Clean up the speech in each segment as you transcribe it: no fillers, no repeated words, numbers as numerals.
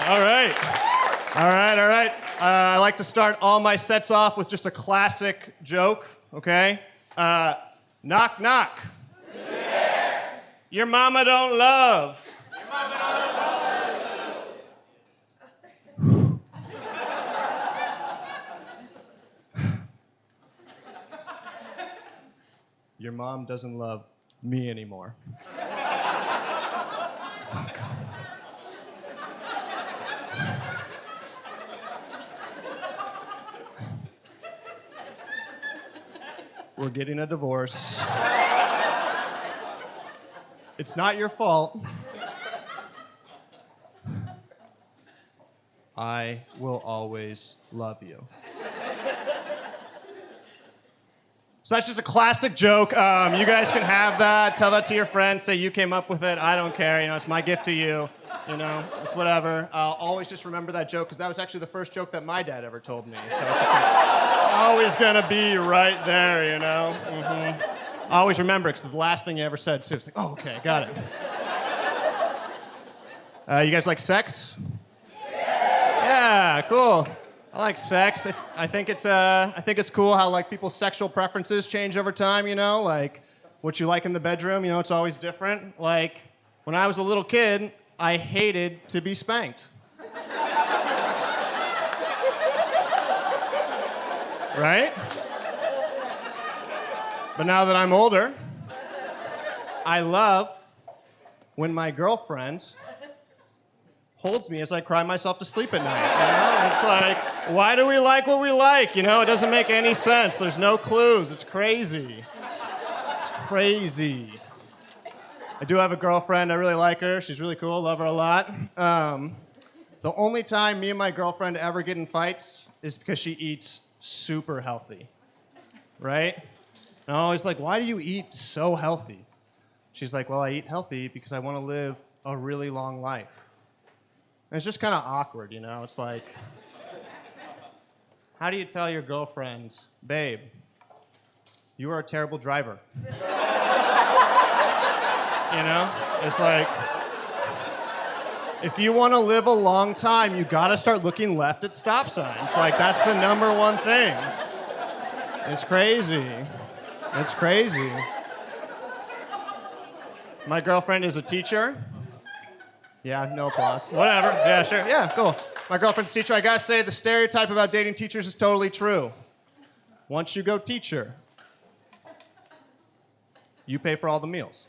All right. All right. I like to start all my sets off with just a classic joke, okay? Knock, knock. Who's there? Your mama don't love. Your mama don't love. Your mom doesn't love me anymore. We're getting a divorce. It's not your fault. I will always love you. So that's just a classic joke. You guys can have that. Tell that to your friends. Say you came up with it. I don't care. You know, it's my gift to you. You know, it's whatever. I'll always just remember that joke because that was actually the first joke that my dad ever told me. So it's just like, always gonna be right there, you know. Mm-hmm. I always remember it because it's the last thing you ever said too. It's like, oh, okay, got it. You guys like sex? Yeah, cool. I like sex. I think it's cool how like people's sexual preferences change over time, you know? Like what you like in the bedroom, you know, it's always different. Like when I was a little kid, I hated to be spanked. Right? But now that I'm older, I love when my girlfriend holds me as I cry myself to sleep at night. You know? It's like, why do we like what we like? You know, it doesn't make any sense. There's no clues. It's crazy. It's crazy. I do have a girlfriend. I really like her. She's really cool. Love her a lot. The only time me and my girlfriend ever get in fights is because she eats super healthy. Right? And I'm always like, why do you eat so healthy? She's like, well, I eat healthy because I want to live a really long life. And it's just kind of awkward, you know? It's like, how do you tell your girlfriend, babe, you are a terrible driver? You know? It's like, if you want to live a long time, you got to start looking left at stop signs. Like, that's the number one thing. It's crazy. It's crazy. My girlfriend is a teacher. Yeah, no applause. Whatever. Yeah, sure. Yeah, cool. My girlfriend's a teacher. I gotta say, the stereotype about dating teachers is totally true. Once you go teacher, you pay for all the meals.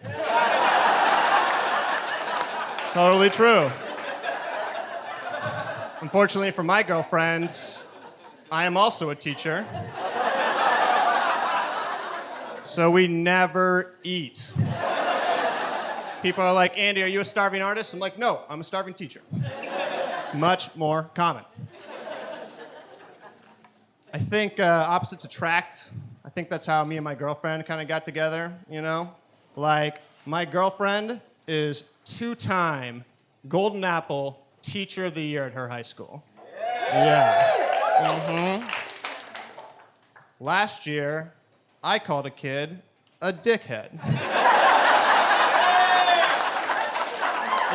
Totally true. Unfortunately for my girlfriend, I am also a teacher. So we never eat. People are like, Andy, are you a starving artist? I'm like, no, I'm a starving teacher. It's much more common. I think opposites attract. I think that's how me and my girlfriend kind of got together, you know? Like, my girlfriend is 2-time Golden Apple Teacher of the Year at her high school. Yeah. Mm-hmm. Last year, I called a kid a dickhead.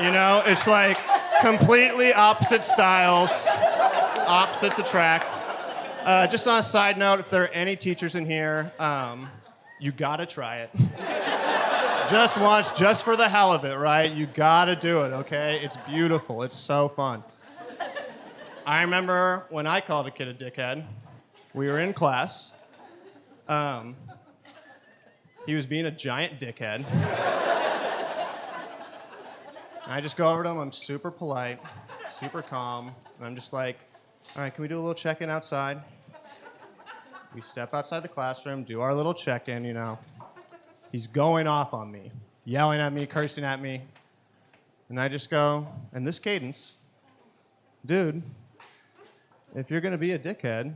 You know, it's like completely opposite styles. Opposites attract. Just on a side note, if there are any teachers in here, you gotta try it. Just once, just for the hell of it, right? You gotta do it, okay? It's beautiful. It's so fun. I remember when I called a kid a dickhead, we were in class. He was being a giant dickhead. And I just go over to him, I'm super polite, super calm, and I'm just like, all right, can we do a little check-in outside? We step outside the classroom, do our little check-in, you know. He's going off on me, yelling at me, cursing at me. And I just go, in this cadence, dude, if you're gonna be a dickhead,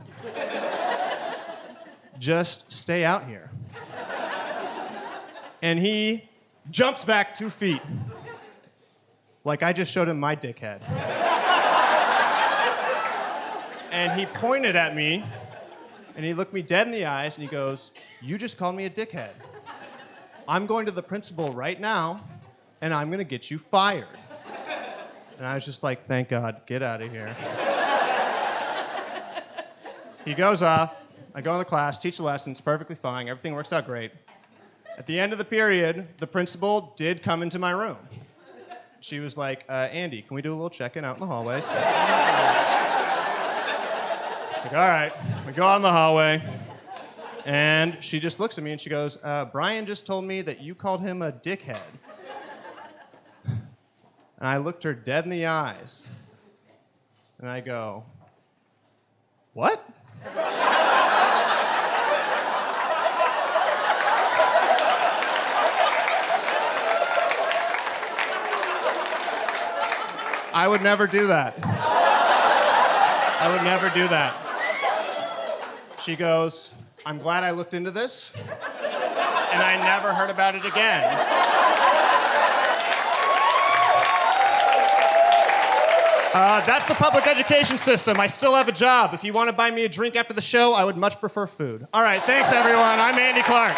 just stay out here. And he jumps back 2 feet. Like I just showed him my dickhead. And he pointed at me, and he looked me dead in the eyes, and he goes, you just called me a dickhead. I'm going to the principal right now, and I'm gonna get you fired. And I was just like, thank God, get out of here. He goes off. I go in the class, teach the lessons, perfectly fine. Everything works out great. At the end of the period, the principal did come into my room. She was like, Andy, can we do a little check-in out in the hallways? It's like, all right. We go out in the hallway. And she just looks at me and she goes, Brian just told me that you called him a dickhead. And I looked her dead in the eyes. And I go, what? I would never do that. I would never do that. She goes, I'm glad I looked into this, and I never heard about it again. That's the public education system. I still have a job. If you want to buy me a drink after the show, I would much prefer food. All right, thanks, everyone. I'm Andy Clark.